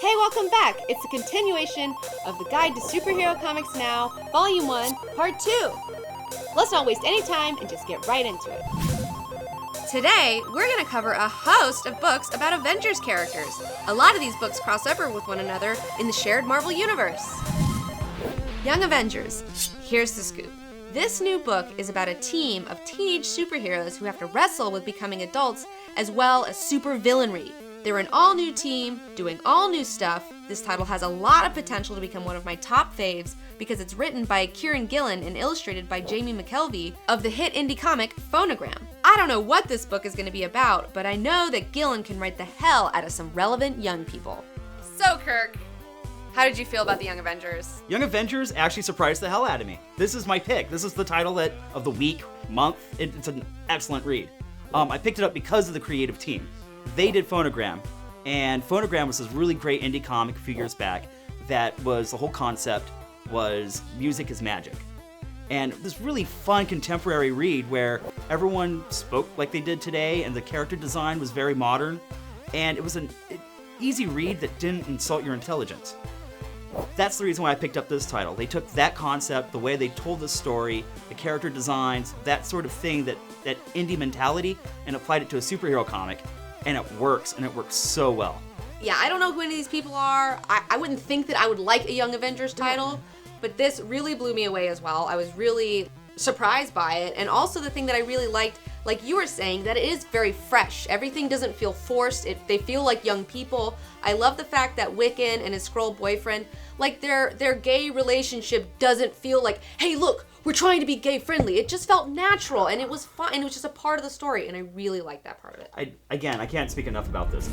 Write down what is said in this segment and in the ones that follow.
Hey, welcome back! It's a continuation of the Guide to Superhero Comics Now, Volume 1, Part 2. Let's not waste any time and just get right into it. Today, we're going to cover a host of books about Avengers characters. A lot of these books cross over with one another in the shared Marvel Universe. Young Avengers. Here's the scoop. This new book is about a team of teenage superheroes who have to wrestle with becoming adults as well as supervillainry. They're an all-new team, doing all new stuff. This title has a lot of potential to become one of my top faves because it's written by Kieran Gillen and illustrated by Jamie McKelvey of the hit indie comic Phonogram. I don't know what this book is going to be about, but I know that Gillen can write the hell out of some relevant young people. So, Kirk, how did you feel about the Young Avengers? Young Avengers actually surprised the hell out of me. This is my pick. This is the title of the week, month. It's an excellent read. I picked it up because of the creative team. They did Phonogram, and Phonogram was this really great indie comic a few years back that was, the whole concept was music is magic. And this really fun contemporary read where everyone spoke like they did today and the character design was very modern, and it was an easy read that didn't insult your intelligence. That's the reason why I picked up this title. They took that concept, the way they told the story, the character designs, that sort of thing, that indie mentality, and applied it to a superhero comic. And it works so well. Yeah, I don't know who any of these people are. I wouldn't think that I would like a Young Avengers title, but this really blew me away as well. I was really surprised by it. And also the thing that I really liked, like you were saying, that it is very fresh. Everything doesn't feel forced. They feel like young people. I love the fact that Wiccan and his Skrull boyfriend, like their gay relationship doesn't feel like, hey, look, we're trying to be gay friendly. It just felt natural and it was fun and it was just a part of the story and I really liked that part of it. I can't speak enough about this.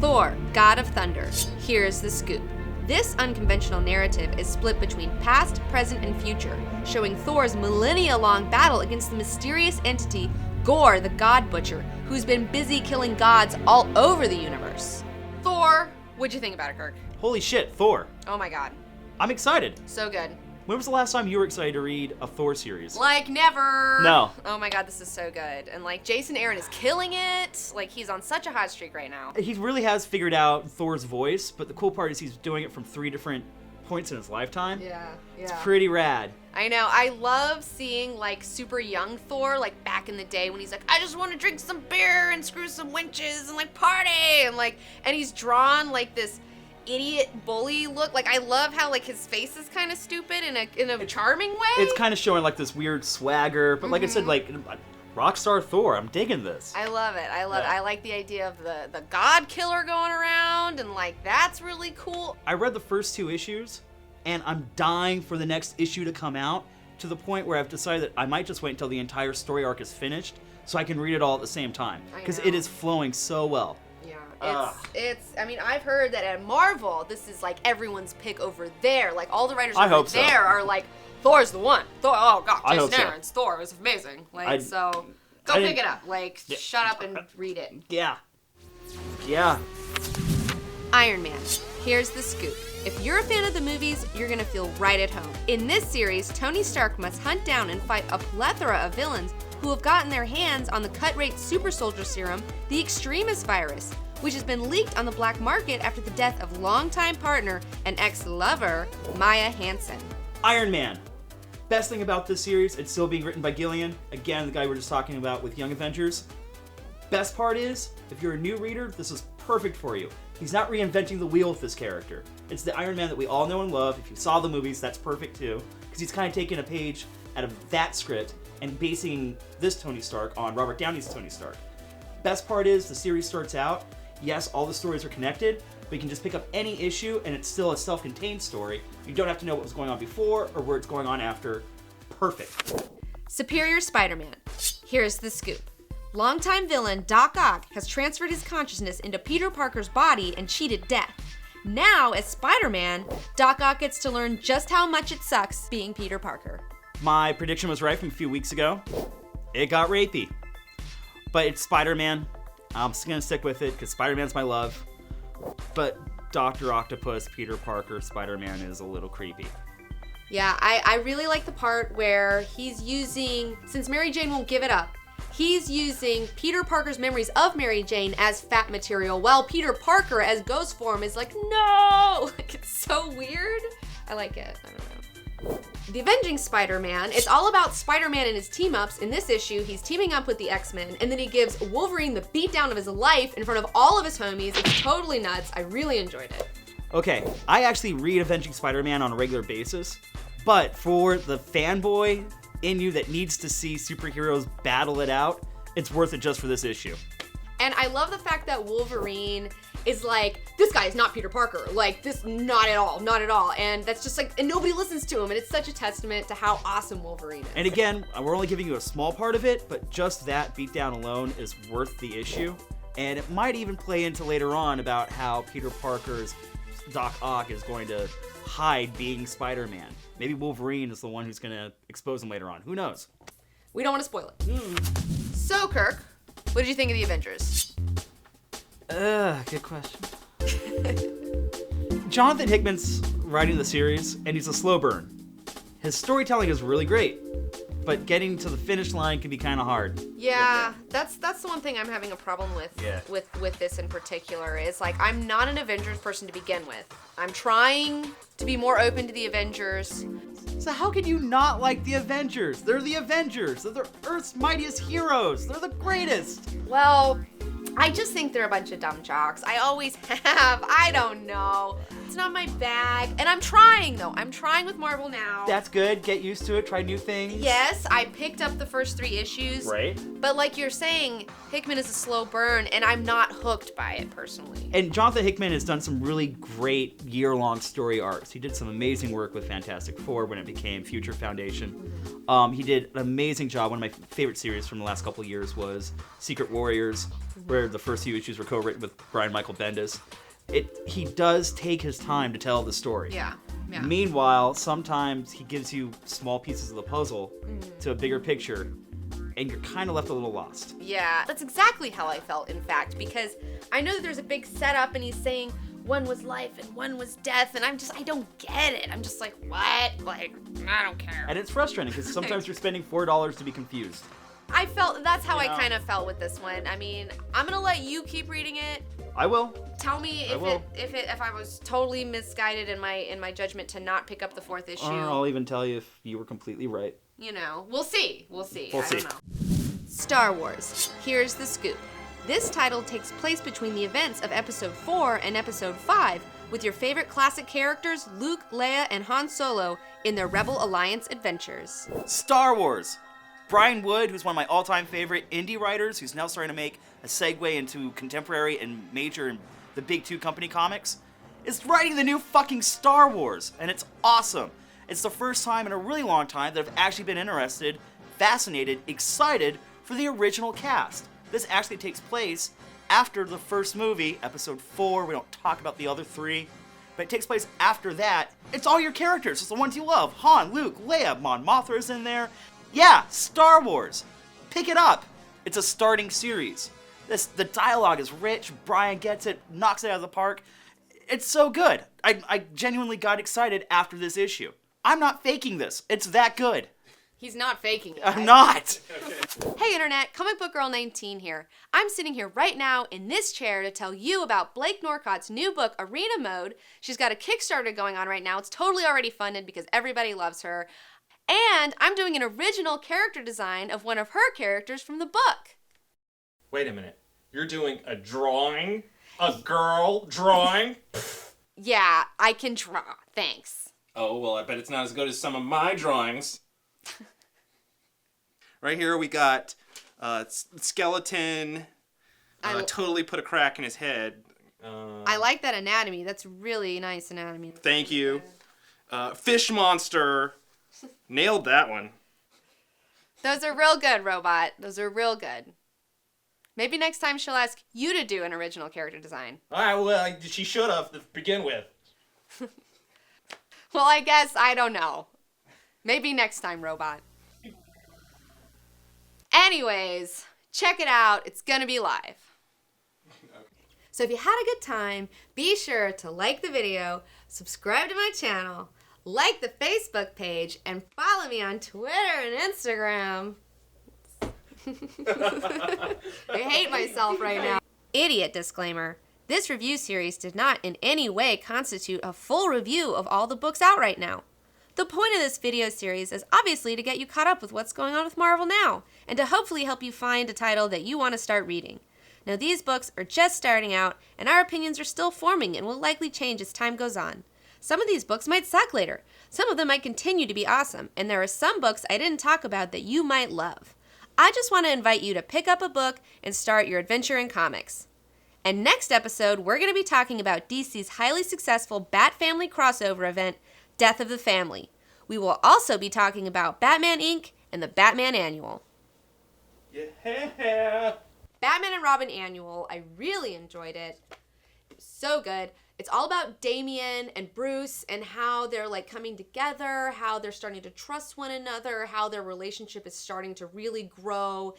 Thor, God of Thunder. Here's the scoop. This unconventional narrative is split between past, present, and future, showing Thor's millennia-long battle against the mysterious entity Gore the God Butcher, who's been busy killing gods all over the universe. Thor, what'd you think about it, Kirk? Holy shit, Thor. Oh my god. I'm excited. So good. When was the last time you were excited to read a Thor series? Like never. No. Oh my god, this is so good. And like Jason Aaron is killing it. Like he's on such a hot streak right now. He really has figured out Thor's voice, but the cool part is he's doing it from 3 different points in his lifetime. Yeah. It's pretty rad. I know. I love seeing like super young Thor, like back in the day when he's like, I just want to drink some beer and screw some winches and like party and he's drawn like this idiot bully look. Like I love how like his face is kind of stupid in a charming way. It's kind of showing like this weird swagger, but like I said, like rockstar Thor. I'm digging this. I love it. I like the idea of the God Killer going around and like that's really cool. I read the first 2 issues and I'm dying for the next issue to come out, to the point where I've decided that I might just wait until the entire story arc is finished so I can read it all at the same time because it is flowing so well. I mean, I've heard that at Marvel, this is like everyone's pick over there. Like all the writers over there are like, Thor's the one. Thor, oh god, Jason Aaron's Thor is amazing. Like, so go pick it up. Like, shut up and read it. Yeah. Iron Man. Here's the scoop. If you're a fan of the movies, you're gonna feel right at home. In this series, Tony Stark must hunt down and fight a plethora of villains who have gotten their hands on the cut-rate super soldier serum, the Extremis virus, which has been leaked on the black market after the death of longtime partner and ex-lover, Maya Hansen. Iron Man. Best thing about this series, it's still being written by Gillian. Again, the guy we were just talking about with Young Avengers. Best part is, if you're a new reader, this is perfect for you. He's not reinventing the wheel with this character. It's the Iron Man that we all know and love. If you saw the movies, that's perfect too. Because he's kind of taking a page out of that script and basing this Tony Stark on Robert Downey's Tony Stark. Best part is, the series starts out, yes, all the stories are connected, but you can just pick up any issue and it's still a self-contained story. You don't have to know what was going on before or where it's going on after. Perfect. Superior Spider Man. Here's the scoop. Longtime villain Doc Ock has transferred his consciousness into Peter Parker's body and cheated death. Now, as Spider-Man, Doc Ock gets to learn just how much it sucks being Peter Parker. My prediction was right from a few weeks ago. It got rapey. But it's Spider-Man. I'm just gonna stick with it because Spider-Man's my love. But Dr. Octopus, Peter Parker, Spider-Man is a little creepy. Yeah, I really like the part where he's using, since Mary Jane won't give it up, he's using Peter Parker's memories of Mary Jane as fat material, while Peter Parker as ghost form is like, no! Like, it's so weird. I like it. I don't know. The Avenging Spider Man. It's all about Spider-Man and his team-ups. In this issue, he's teaming up with the X-Men, and then he gives Wolverine the beatdown of his life in front of all of his homies. It's totally nuts. I really enjoyed it. Okay, I actually read Avenging Spider Man on a regular basis, but for the fanboy in you that needs to see superheroes battle it out, it's worth it just for this issue. And I love the fact that Wolverine is like, this guy is not Peter Parker. Like, this, not at all, not at all. And that's just like, and nobody listens to him. And it's such a testament to how awesome Wolverine is. And again, we're only giving you a small part of it, but just that beatdown alone is worth the issue. And it might even play into later on about how Peter Parker's Doc Ock is going to hide being Spider-Man. Maybe Wolverine is the one who's going to expose him later on. Who knows? We don't want to spoil it. So, Kirk, what did you think of the Avengers? Good question. Jonathan Hickman's writing the series, and he's a slow burn. His storytelling is really great, but getting to the finish line can be kind of hard. Yeah, that's the one thing I'm having a problem with. Yeah. With this in particular. Is like, I'm not an Avengers person to begin with. I'm trying to be more open to the Avengers. So how can you not like the Avengers? They're the Avengers. They're the Earth's mightiest heroes. They're the greatest. Well, I just think they're a bunch of dumb jocks. I always have. I don't know. It's not my bag. And I'm trying, though. I'm trying with Marvel now. That's good. Get used to it. Try new things. Yes, I picked up the first 3 issues. Right. But like you're saying, Hickman is a slow burn, and I'm not hooked by it personally. And Jonathan Hickman has done some really great year-long story arcs. He did some amazing work with Fantastic Four when it became Future Foundation. He did an amazing job. One of my favorite series from the last couple of years was Secret Warriors, where the first few issues were co-written with Brian Michael Bendis. He does take his time to tell the story. Yeah. Meanwhile, sometimes he gives you small pieces of the puzzle to a bigger picture, and you're kind of left a little lost. Yeah, that's exactly how I felt, in fact, because I know that there's a big setup, and he's saying one was life and one was death, and I don't get it. I'm just like, what? Like, I don't care. And it's frustrating, because sometimes you're spending $4 to be confused. That's how I kind of felt with this one. I mean, I'm gonna let you keep reading it. I will. Tell me if I was totally misguided in my judgment to not pick up the 4th issue. I'll even tell you if you were completely right. You know, we'll see. We'll see. I don't know. Star Wars. Here's the scoop. This title takes place between the events of Episode 4 and Episode 5, with your favorite classic characters, Luke, Leia, and Han Solo, in their Rebel Alliance adventures. Star Wars. Brian Wood, who's one of my all-time favorite indie writers, who's now starting to make a segue into contemporary and major and the big 2 company comics, is writing the new fucking Star Wars, and it's awesome. It's the first time in a really long time that I've actually been interested, fascinated, excited for the original cast. This actually takes place after the first movie, Episode 4. We don't talk about the other 3, but it takes place after that. It's all your characters. It's the ones you love. Han, Luke, Leia, Mon Mothra's in there. Yeah, Star Wars. Pick it up. It's a starting series. The dialogue is rich. Brian gets it, knocks it out of the park. It's so good. I genuinely got excited after this issue. I'm not faking this. It's that good. He's not faking it. I'm not. Hey Internet, Comic Book Girl 19 here. I'm sitting here right now in this chair to tell you about Blake Northcott's new book, Arena Mode. She's got a Kickstarter going on right now. It's totally already funded because everybody loves her. And I'm doing an original character design of one of her characters from the book. Wait a minute. You're doing a drawing? A girl drawing? Yeah, I can draw. Thanks. Oh, well, I bet it's not as good as some of my drawings. Right here we got skeleton. Totally put a crack in his head. I like that anatomy. That's really nice anatomy. Thank you. Fish monster. Nailed that one. Those are real good, Robot. Those are real good. Maybe next time she'll ask you to do an original character design. Well, she should have to begin with. Well, I guess I don't know. Maybe next time, Robot. Anyways, check it out. It's gonna be live. So if you had a good time, be sure to like the video, subscribe to my channel, like the Facebook page, and follow me on Twitter and Instagram. I hate myself right now. Idiot disclaimer. This review series did not in any way constitute a full review of all the books out right now. The point of this video series is obviously to get you caught up with what's going on with Marvel now, and to hopefully help you find a title that you want to start reading. Now these books are just starting out, and our opinions are still forming and will likely change as time goes on. Some of these books might suck later, some of them might continue to be awesome, and there are some books I didn't talk about that you might love. I just want to invite you to pick up a book and start your adventure in comics. And next episode, we're going to be talking about DC's highly successful Bat Family crossover event, Death of the Family. We will also be talking about Batman Inc. and the Batman Annual. Yeah. Batman and Robin Annual, I really enjoyed it. It was so good. It's all about Damian and Bruce and how they're like coming together, how they're starting to trust one another, how their relationship is starting to really grow.